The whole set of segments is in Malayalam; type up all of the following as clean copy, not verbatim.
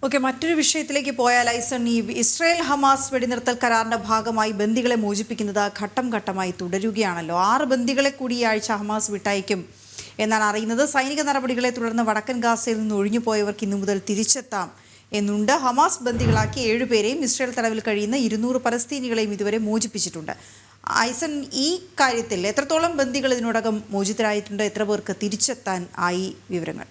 ഓക്കെ, മറ്റൊരു വിഷയത്തിലേക്ക് പോയാൽ ഐസൺ, ഈ ഇസ്രായേൽ ഹമാസ് വെടിനിർത്തൽ കരാറിന്റെ ഭാഗമായി ബന്ദികളെ മോചിപ്പിക്കുന്നത് ഘട്ടം ഘട്ടമായി തുടരുകയാണല്ലോ. 6 ബന്ദികളെ കൂടി ഈ ആഴ്ച ഹമാസ് വിട്ടയക്കും എന്നാണ് അറിയുന്നത്. സൈനിക നടപടികളെ തുടർന്ന് വടക്കൻ ഗാസയിൽ നിന്ന് ഒഴിഞ്ഞുപോയവർക്ക് ഇന്നു മുതൽ തിരിച്ചെത്താം എന്നുണ്ട്. ഹമാസ് ബന്ദികളാക്കി 7 പേരെയും ഇസ്രായേൽ തടവിൽ കഴിയുന്ന 200 പലസ്തീനികളെയും ഇതുവരെ മോചിപ്പിച്ചിട്ടുണ്ട്. ഐസൺ, ഈ കാര്യത്തിൽ എത്രത്തോളം ബന്ദികൾ ഇതിനോടകം മോചിതരായിട്ടുണ്ട്? എത്ര പേർക്ക് തിരിച്ചെത്താൻ ആയി? വിവരങ്ങൾ.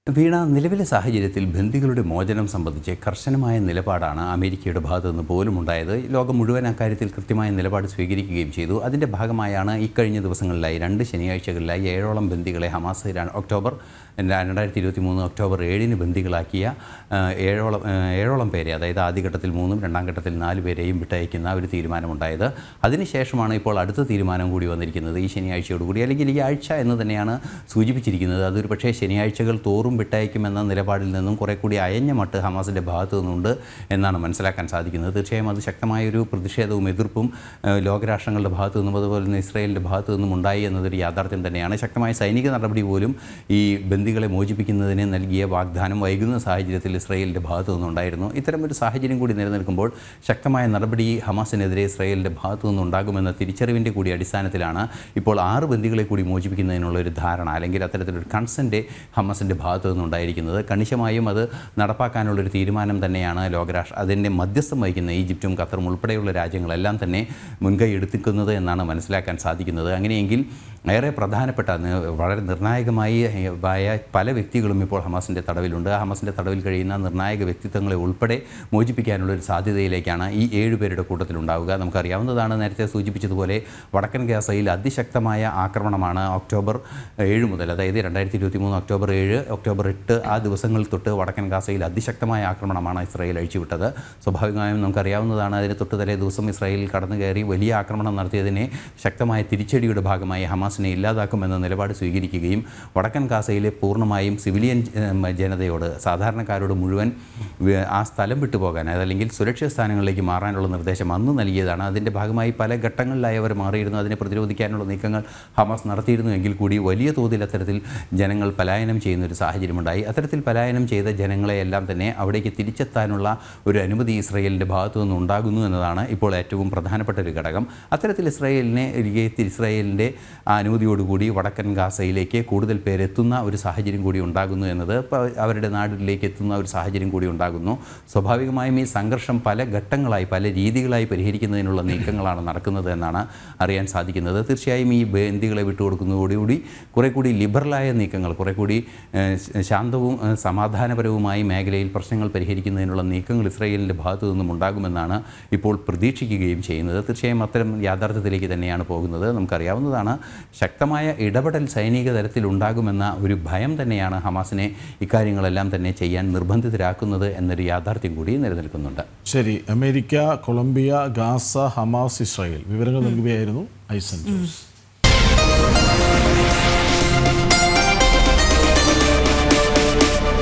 വീണ, നിലവിലെ സാഹചര്യത്തിൽ ബന്ദികളുടെ മോചനം സംബന്ധിച്ച് കർശനമായ നിലപാടാണ് അമേരിക്കയുടെ ഭാഗത്തു നിന്ന് പോലും ഉണ്ടായത്. ലോകം മുഴുവൻ അക്കാര്യത്തിൽ കൃത്യമായ നിലപാട് സ്വീകരിക്കുകയും ചെയ്തു. അതിൻ്റെ ഭാഗമായാണ് ഇക്കഴിഞ്ഞ ദിവസങ്ങളിലായി 2 ശനിയാഴ്ചകളിലായി 7ഓളം ബന്ദികളെ ഹമാസ് 2023 ഒക്ടോബർ 7-ന് ബന്ദികളാക്കിയ 7ഓളം പേരെ, അതായത് ആദ്യഘട്ടത്തിൽ 3ഉം രണ്ടാം ഘട്ടത്തിൽ 4 പേരെയും വിട്ടയക്കുന്ന ഒരു തീരുമാനമുണ്ടായത്. അതിനുശേഷമാണ് ഇപ്പോൾ അടുത്ത തീരുമാനം കൂടി വന്നിരിക്കുന്നത്. ഈ ശനിയാഴ്ചയോടുകൂടി, അല്ലെങ്കിൽ ഈ ആഴ്ച എന്ന് തന്നെയാണ് സൂചിപ്പിച്ചിരിക്കുന്നത്. അതൊരു പക്ഷേ ശനിയാഴ്ചകൾ തോറും വിട്ടയക്കുമെന്ന നിലപാടിൽ നിന്നും കുറെ കൂടി അയഞ്ഞ മട്ട് ഹമാസിൻ്റെ ഭാഗത്തു നിന്നുണ്ട് എന്നാണ് മനസ്സിലാക്കാൻ സാധിക്കുന്നത്. തീർച്ചയായും അത് ശക്തമായൊരു പ്രതിഷേധവും എതിർപ്പും ലോകരാഷ്ട്രങ്ങളുടെ ഭാഗത്തു നിന്നും അതുപോലെ തന്നെ ഇസ്രായേലിൻ്റെ ഭാഗത്തു നിന്നും ഉണ്ടായി എന്നതൊരു യാഥാർത്ഥ്യം തന്നെയാണ്. ശക്തമായ സൈനിക നടപടി പോലും ഈ ബന്ദികളെ മോചിപ്പിക്കുന്നതിന് നൽകിയ വാഗ്ദാനം വൈകുന്ന സാഹചര്യത്തിൽ ഇസ്രായേലിൻ്റെ ഭാഗത്തു നിന്നുണ്ടായിരുന്നു. ഇത്തരമൊരു സാഹചര്യം കൂടി നിലനിൽക്കുമ്പോൾ ശക്തമായ നടപടി ഹമാസിനെതിരെ ഇസ്രായേലിൻ്റെ ഭാഗത്തു നിന്നുണ്ടാകുമെന്ന തിരിച്ചറിവിൻ്റെ കൂടി അടിസ്ഥാനത്തിലാണ് ഇപ്പോൾ 6 ബന്ദികളെ കൂടി മോചിപ്പിക്കുന്നതിനുള്ള ഒരു ധാരണ, അല്ലെങ്കിൽ അത്തരത്തിലൊരു കൺസെൻറ്റ് ഹമാസിൻ്റെ ഭാഗത്തു നിന്നുണ്ടായിരിക്കുന്നത്. കണിശമായും അത് നടപ്പാക്കാനുള്ളൊരു തീരുമാനം തന്നെയാണ് അതിൻ്റെ മധ്യസ്ഥം വഹിക്കുന്ന ഈജിപ്തും ഖത്തറും ഉൾപ്പെടെയുള്ള രാജ്യങ്ങളെല്ലാം തന്നെ മുൻകൈ എടുത്തിക്കുന്നത് എന്നാണ് മനസ്സിലാക്കാൻ സാധിക്കുന്നത്. അങ്ങനെയെങ്കിൽ ഏറെ പ്രധാനപ്പെട്ട, വളരെ നിർണായകമായി പല വ്യക്തികളും ഇപ്പോൾ ഹമാസിൻ്റെ തടവിലുണ്ട്. ഹമാസിൻ്റെ തടവിൽ കഴിയുന്ന നിർണായക വ്യക്തിത്വങ്ങളെ ഉൾപ്പെടെ മോചിപ്പിക്കാനുള്ള ഒരു സാധ്യതയിലേക്കാണ് ഈ 7 പേരുടെ കൂട്ടത്തിലുണ്ടാവുക. നമുക്കറിയാവുന്നതാണ്, നേരത്തെ സൂചിപ്പിച്ചതുപോലെ വടക്കൻ ഗാസയിൽ അതിശക്തമായ ആക്രമണമാണ് ഒക്ടോബർ 7 മുതൽ, അതായത് 2023 ഒക്ടോബർ 7, ഒക്ടോബർ 8 ആ ദിവസങ്ങളിൽ തൊട്ട് വടക്കൻ ഗാസയിൽ അതിശക്തമായ ആക്രമണമാണ് ഇസ്രായേൽ അഴിച്ചുവിട്ടത്. സ്വാഭാവികമായും നമുക്കറിയാവുന്നതാണ്, അതിന് തൊട്ട് തലേ ദിവസം ഇസ്രായേലിൽ കടന്നു കയറി വലിയ ആക്രമണം നടത്തിയതിനെ ശക്തമായ തിരിച്ചടിയുടെ ഭാഗമായി ഹമാസിനെ ഇല്ലാതാക്കുമെന്ന നിലപാട് സ്വീകരിക്കുകയും വടക്കൻ ഗാസയിലെ പൂർണ്ണമായും സിവിലിയൻ ജനതയോട്, സാധാരണക്കാരോട് മുഴുവൻ ആ സ്ഥലം വിട്ടുപോകാൻ, അതല്ലെങ്കിൽ സുരക്ഷിത സ്ഥാനങ്ങളിലേക്ക് മാറാനുള്ള നിർദ്ദേശം അന്ന് നൽകിയതാണ്. അതിൻ്റെ ഭാഗമായി പല ഘട്ടങ്ങളിലായി അവർ മാറിയിരുന്നു. അതിനെ പ്രതിരോധിക്കാനുള്ള നീക്കങ്ങൾ ഹമാസ് നടത്തിയിരുന്നു എങ്കിൽ കൂടി വലിയ തോതിൽ അത്തരത്തിൽ ജനങ്ങൾ പലായനം ചെയ്യുന്നൊരു സാഹചര്യമുണ്ടായി. അത്തരത്തിൽ പലായനം ചെയ്ത ജനങ്ങളെയെല്ലാം തന്നെ അവിടേക്ക് തിരിച്ചെത്താനുള്ള ഒരു അനുമതി ഇസ്രായേലിൻ്റെ ഭാഗത്തു നിന്നുണ്ടാകുന്നു എന്നതാണ് ഇപ്പോൾ ഏറ്റവും പ്രധാനപ്പെട്ട ഒരു ഘടകം. അത്തരത്തിൽ ഇസ്രായേലിൻ്റെ അനുമതിയോടുകൂടി വടക്കൻ ഗാസയിലേക്ക് കൂടുതൽ പേരെത്തുന്ന ഒരു സാഹചര്യം കൂടി ഉണ്ടാകുന്നു എന്നത്, അവരുടെ നാട്ടിലേക്ക് എത്തുന്ന ഒരു സാഹചര്യം കൂടി ഉണ്ടാകുന്നു. സ്വാഭാവികമായും ഈ സംഘർഷം പല ഘട്ടങ്ങളായി, പല രീതികളായി പരിഹരിക്കുന്നതിനുള്ള നീക്കങ്ങളാണ് നടക്കുന്നത് എന്നാണ് അറിയാൻ സാധിക്കുന്നത്. തീർച്ചയായും ഈ ബന്ദികളെ വിട്ടുകൊടുക്കുന്നതോടുകൂടി കുറെ കൂടി ലിബറലായ നീക്കങ്ങൾ, കുറെ കൂടി ശാന്തവും സമാധാനപരവുമായി മേഖലയിൽ പ്രശ്നങ്ങൾ പരിഹരിക്കുന്നതിനുള്ള നീക്കങ്ങൾ ഇസ്രായേലിൻ്റെ ഭാഗത്തു നിന്നും ഉണ്ടാകുമെന്നാണ് ഇപ്പോൾ പ്രതീക്ഷിക്കുകയും ചെയ്യുന്നത്. തീർച്ചയായും അത്തരം യാഥാർത്ഥ്യത്തിലേക്ക് തന്നെയാണ് പോകുന്നത്. നമുക്കറിയാവുന്നതാണ്, ശക്തമായ ഇടപെടൽ സൈനിക തലത്തിൽ ഉണ്ടാകുമെന്ന ഒരു ഭയം തന്നെയാണ് ഹമാസിനെ ഇക്കാര്യങ്ങളെല്ലാം തന്നെ ചെയ്യാൻ നിർബന്ധിതരാക്കുന്നത് എന്നൊരു യാഥാർത്ഥ്യം കൂടി നിലനിൽക്കുന്നുണ്ട്. ശരി, America, Colombia, Gaza, Hamas, Israel വിവരങ്ങൾ നൽകുകയായിരുന്നു ഐസൺ ജോസ്.